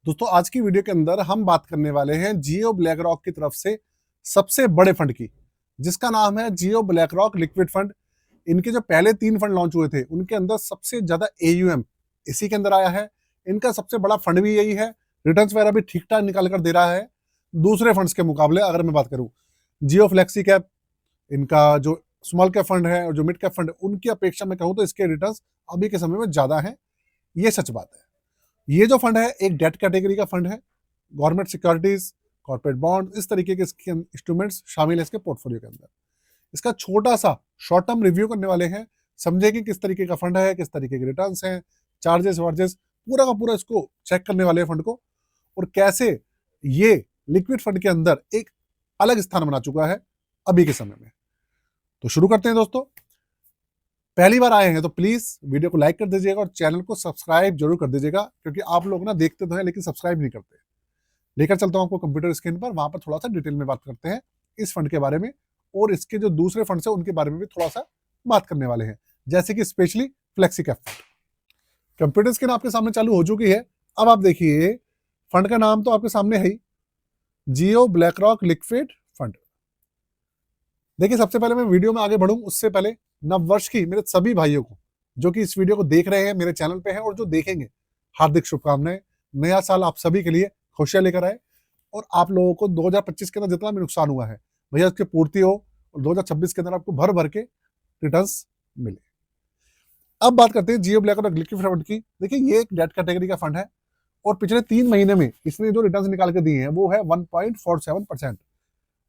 दोस्तों आज की वीडियो के अंदर हम बात करने वाले हैं जियो ब्लैक रॉक की तरफ से सबसे बड़े फंड की, जिसका नाम है जियो ब्लैक रॉक लिक्विड फंड। इनके जो पहले 3 फंड लॉन्च हुए थे उनके अंदर सबसे ज्यादा एयूएम इसी के अंदर आया है। इनका सबसे बड़ा फंड भी यही है, रिटर्न्स वगैरह भी ठीक ठाक निकाल कर दे रहा है दूसरे फंड्स के मुकाबले। अगर मैं बात करूं जियो फ्लेक्सी कैप, इनका जो स्मॉल कैप फंड है और जो मिड कैप फंड है उनकी अपेक्षा में कहूं तो इसके रिटर्न्स अभी के समय में ज्यादा है, ये सच बात है। ये जो फंड है एक डेट कैटेगरी का फंड है, गवर्नमेंट सिक्योरिटीज, कॉर्पोरेट बॉन्ड, इस तरीके के इसके इंस्ट्रूमेंट्स शामिल है इसके पोर्टफोलियो के अंदर। इसका छोटा सा शॉर्ट टर्म रिव्यू करने वाले हैं, समझे कि किस तरीके का फंड है, किस तरीके के रिटर्न्स हैं, चार्जेस वार्जेस पूरा का पूरा इसको चेक करने वाले हैं फंड को, और कैसे ये लिक्विड फंड के अंदर एक अलग स्थान बना चुका है अभी के समय में। तो शुरू करते हैं दोस्तों। पहली बार आए हैं तो प्लीज वीडियो को लाइक कर दीजिएगा और चैनल को सब्सक्राइब जरूर कर दीजिएगा, क्योंकि आप लोग ना देखते तो हैं लेकिन सब्सक्राइब नहीं करते। लेकर चलता हूं आपको कंप्यूटर स्क्रीन पर, वहां पर थोड़ा सा डिटेल में बात करते हैं इस फंड के बारे में, और इसके जो दूसरे फंड है उनके बारे में भी थोड़ा सा बात करने वाले हैं, जैसे कि specially flexi cap fund. Computer screen आपके सामने चालू हो चुकी है। अब आप देखिए फंड का नाम तो आपके सामने है ही, जियो ब्लैक रॉक लिक्विड फंड। देखिए सबसे पहले मैं वीडियो में आगे बढ़ूं उससे पहले नववर्ष की मेरे सभी भाइयों को जो कि इस वीडियो को देख रहे हैं, मेरे चैनल पे हैं और जो देखेंगे, हार्दिक शुभकामनाएं। नया साल आप सभी के लिए खुशियां लेकर आए और आप लोगों को 2025 के अंदर जितना भी नुकसान हुआ है भैया उसकी पूर्ति हो और 2026 के अंदर आपको भर भर के रिटर्न्स मिले। अब बात करते हैं जियो ब्लैक रॉक लिक्विड फंड की। देखिए ये एक डेट कैटेगरी का फंड है और पिछले 3 महीने में इसने जो रिटर्न निकाल के दिए हैं वो है 1.47%,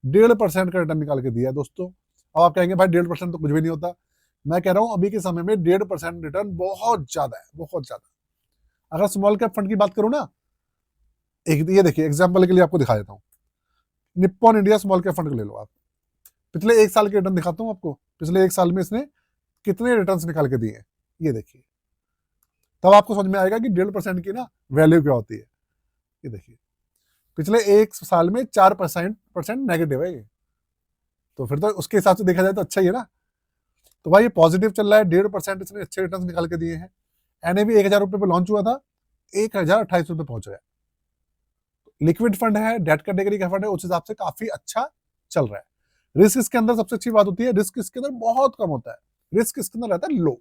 1.5% का रिटर्न निकाल के दिया है दोस्तों। अब आप कहेंगे भाई 1.5% तो कुछ भी नहीं होता। मैं कह रहा हूं अभी के समय में 1.5% रिटर्न बहुत ज्यादा है, बहुत ज्यादा। अगर स्मॉल कैप फंड की बात करूं ना, एक ये देखिए एग्जांपल के लिए आपको दिखा देता हूं, Nippon India small cap fund को ले लो आप। पिछले 1 साल के रिटर्न दिखाता हूं आपको, पिछले 1 साल में इसने कितने रिटर्न निकाल के दिए हैं ये देखिए, तब आपको समझ में आएगा कि 1.5% की ना वैल्यू क्या होती है। ये देखिए पिछले 1 साल में 4% नेगेटिव है ये, तो फिर तो उसके हिसाब से देखा जाए तो अच्छा ही है ना। तो भाई ये पॉजिटिव चल रहा है, 1.5% इसने अच्छे रिटर्न निकाल के दिए हैं। एनएबी 1,000 रुपए पे लॉन्च हुआ था, 1,028 रुपए पहुंच गया। लिक्विड फंड है, डेट कैटेगरी का फंड है, उस हिसाब से काफी अच्छा चल रहा है। रिस्क इसके अंदर सबसे अच्छी बात होती है, रिस्क इसके अंदर बहुत कम होता है। रिस्क इसके अंदर रहता है लो,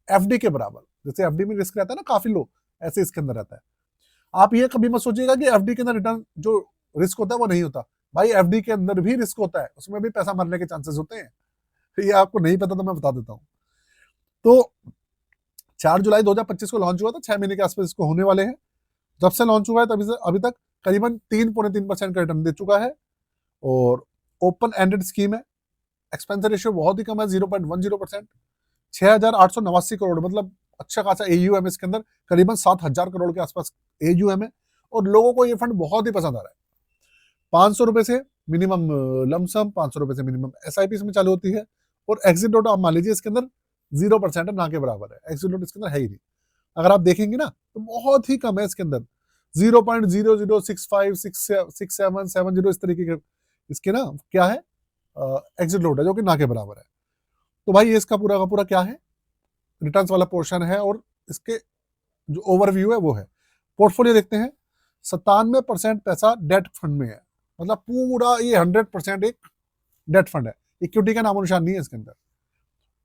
एफडी के बराबर। जैसे एफडी में रिस्क रहता है ना काफी लो, ऐसे इसके अंदर रहता है। आप ये कभी मत सोचिएगा कि एफडी के अंदर रिटर्न जो रिस्क होता है वो नहीं होता। भाई एफडी के अंदर भी रिस्क होता है, उसमें भी पैसा मरने के चांसेस होते हैं। ये आपको नहीं पता तो मैं बता देता हूं। तो 4 जुलाई 2025 को लॉन्च हुआ था, 6 महीने के आसपास इसको होने वाले हैं। जब से लॉन्च हुआ है तभी से अभी तक करीबन 3.3% का रिटर्न दे चुका है, और ओपन एंडेड स्कीम है। एक्सपेंस रेशियो बहुत ही कम है, 0.10%। 6,889 करोड़, मतलब अच्छा खासा एयूएम है इसके अंदर, करीबन 7,000 करोड़ के आसपास एयूएम है, और लोगों को ये फंड बहुत ही पसंद आ रहा है। 500 रुपए से मिनिमम लमसम, 500 रुपए से मिनिमम एसआईपी में चालू होती है, और एग्जिट डॉट आप मान लीजिए इसके अंदर 0% है, ना के बराबर है। एग्जिट डॉट इसके अंदर है ही नहीं। अगर आप देखेंगे ना तो बहुत ही कम है इसके अंदर, 0.00656770 इस तरीके के इसके ना क्या है एग्जिट डॉट है, जो कि ना के बराबर है। तो भाई ये इसका पूरा का पूरा क्या है, रिटर्न्स वाला पोर्शन है, और इसके जो ओवरव्यू है वो है। पोर्टफोलियो देखते हैं, 97% पैसा डेट फंड में है, मतलब पूरा ये 100% एक डेट फंड है। इक्विटी का नामो निशान नहीं है इसके अंदर।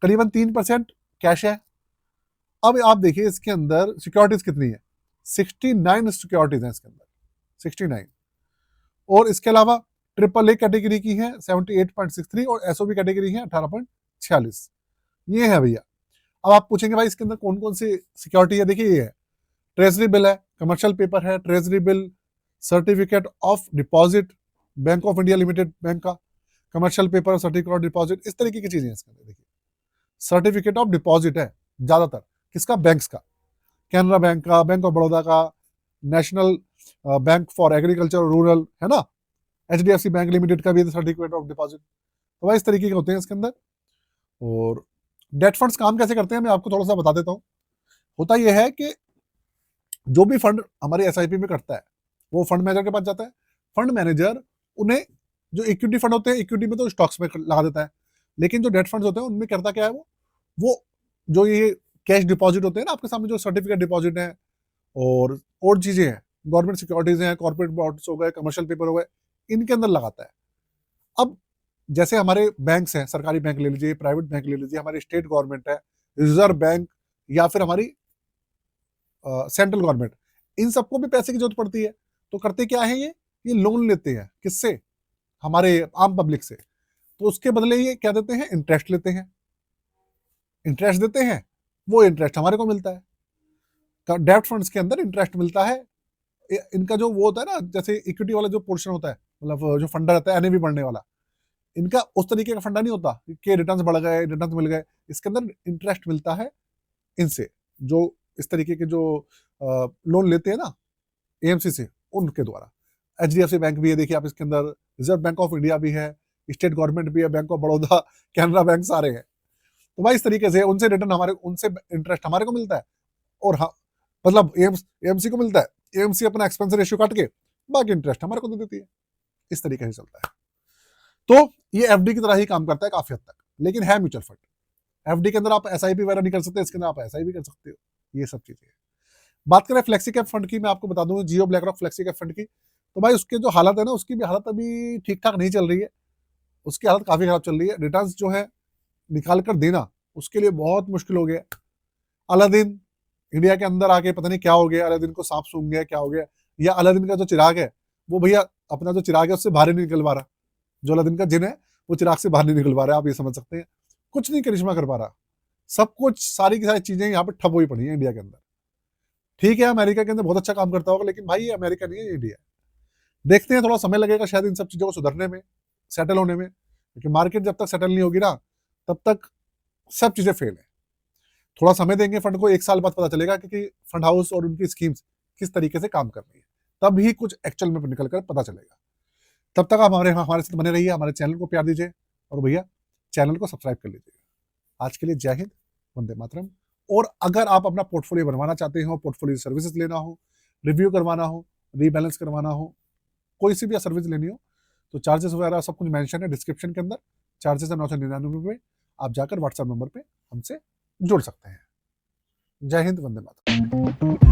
करीबन 3% कैश है। अब आप देखिए इसके अंदर सिक्योरिटीज कितनी है, 69 सिक्योरिटीज है इसके अंदर, 69। और इसके अलावा ट्रिपल ए कैटेगरी की है 78.63, और एसओबी कैटेगरी है 18.46। ये है भैया। अब आप पूछेंगे भाई इसके अंदर कौन कौन सी सिक्योरिटी है। देखिए ये है, ट्रेजरी बिल है, कमर्शियल पेपर है, treasury bill, certificate of deposit, bank of India limited bank का commercial paper, certificate of deposit, इस तरीके की चीजें हैं इसके अंदर। देखिए सर्टिफिकेट ऑफ डिपॉजिट है ज्यादातर, किसका, बैंक्स का, कैनरा बैंक का, बैंक ऑफ बड़ौदा का, national bank for agriculture rural है ना, एचडीएफसी बैंक लिमिटेड का भी सर्टिफिकेट ऑफ डिपॉजिट। तो भाई इस तरीके के होते हैं इसके अंदर। और डेट फंड्स काम कैसे करते हैं मैं आपको थोड़ा सा बता देता हूं। होता यह है कि जो भी फंड हमारे एसआईपी में करता है वो फंड मैनेजर के पास जाता है। फंड मैनेजर उन्हें, जो इक्विटी फंड होते हैं इक्विटी में तो स्टॉक्स में लगा देता है, लेकिन जो डेट फंड्स होते हैं उनमें करता क्या है, वो जो ये कैश डिपॉजिट होते हैं ना आपके सामने, जो सर्टिफिकेट डिपॉजिट है और चीजें हैं, गवर्नमेंट सिक्योरिटीज हैं, कॉर्पोरेट बॉन्ड्स हो गए, कमर्शियल पेपर हो गए, इनके अंदर लगाता है। अब जैसे हमारे बैंक्स हैं, सरकारी बैंक ले लीजिए, प्राइवेट बैंक ले लीजिए, हमारी स्टेट गवर्नमेंट है, रिजर्व बैंक या फिर हमारी सेंट्रल गवर्नमेंट, इन सबको भी पैसे की जरूरत पड़ती है। तो करते क्या है ये लोन लेते हैं। किससे? हमारे आम पब्लिक से। तो उसके बदले ये क्या देते हैं? इंटरेस्ट लेते हैं। इंटरेस्ट देते हैं, वो इंटरेस्ट हमारे को मिलता है। डेब्ट फंड्स के अंदर इंटरेस्ट मिलता है। इनका जो वो होता है ना, जैसे इक्विटी वाला जो पोर्शन होता है, मतलब जो फंडा रहता है एनएवी बढ़ने वाला, इनका उस तरीके का फंडा नहीं होता कि रिटर्न्स बढ़ गए, रिटर्न्स मिल गए। इसके अंदर इंटरेस्ट मिलता है इनसे, जो इस तरीके के जो लोन लेते हैं ना एएमसी से, उनके द्वारा। एचडीएफसी बैंक भी है, देखिए आप इसके अंदर, रिजर्व बैंक ऑफ इंडिया भी है, स्टेट गवर्नमेंट भी है, bank of Baroda, Canara bank, सारे हैं। तो भाई इस तरीके से उनसे रिटर्न हमारे, उनसे इंटरेस्ट हमारे को मिलता है, और हाँ मतलब एएमसी को मिलता है। एएमसी अपना एक्सपेंस रेशियो काट के बाकी इंटरेस्ट हमारे को दे देती है। इस तरीके से चलता है। तो ये एफडी की तरह ही काम करता है काफी हद तक, लेकिन है म्यूचुअल फंड। एफडी के अंदर आप एसआईपी वगैरह नहीं कर सकते, इसके अंदर आप एसआईपी कर सकते हो। ये सब चीजें। बात करें फ्लेक्सी कैप फंड की, मैं आपको बता दूं Jio BlackRock flexi cap fund की, तो भाई उसके जो हालत है ना, उसकी भी हालत अभी ठीक ठाक नहीं चल रही है। उसकी हालत काफी खराब चल रही है। रिटर्न्स जो है निकाल कर देना उसके लिए बहुत मुश्किल हो गया। अलादीन इंडिया के अंदर आके पता नहीं क्या हो गया, अलादीन को सांप सूंघ गया, क्या हो गया, या अलादीन का जो चिराग है वो भैया अपना जो चिराग है उससे बाहर नहीं निकल पा रहा। जो अलादीन का जिन है वो चिराग से बाहर नहीं निकल पा रहा है। आप ये समझ सकते हैं, कुछ नहीं करिश्मा कर पा रहा। सब कुछ, सारी की सारी चीजें यहाँ पे ठप हुई पड़ी है इंडिया के अंदर। ठीक है अमेरिका के अंदर बहुत अच्छा काम करता होगा, लेकिन भाई ये अमेरिका नहीं है, ये इंडिया है। देखते हैं, थोड़ा समय लगेगा शायद इन सब चीजों को सुधरने में, सेटल होने में, क्योंकि मार्केट जब तक सेटल नहीं होगी ना, तब तक सब चीजें फेल है। थोड़ा समय देंगे फंड को, 1 साल बाद पता चलेगा कि फंड हाउस और उनकी स्कीम्स किस तरीके से काम कर रही है, तब ही कुछ एक्चुअल में निकल कर पता चलेगा। तब तक आप हमारे साथ बने रहिए, हमारे चैनल को प्यार दीजिए, और भैया चैनल को सब्सक्राइब कर लीजिएगा। आज के लिए जय हिंद, वंदे मातरम। और अगर आप अपना पोर्टफोलियो बनवाना चाहते हो, पोर्टफोलियो सर्विसेज लेना हो, रिव्यू करवाना हो, रीबैलेंस करवाना हो, कोई सी भी सर्विस लेनी हो, तो चार्जेस वगैरह सब कुछ मेंशन है डिस्क्रिप्शन के अंदर। चार्जेस है 999 रुपये। आप जाकर व्हाट्सएप नंबर पे हमसे जुड़ सकते हैं। जय हिंद, वंदे मातरम।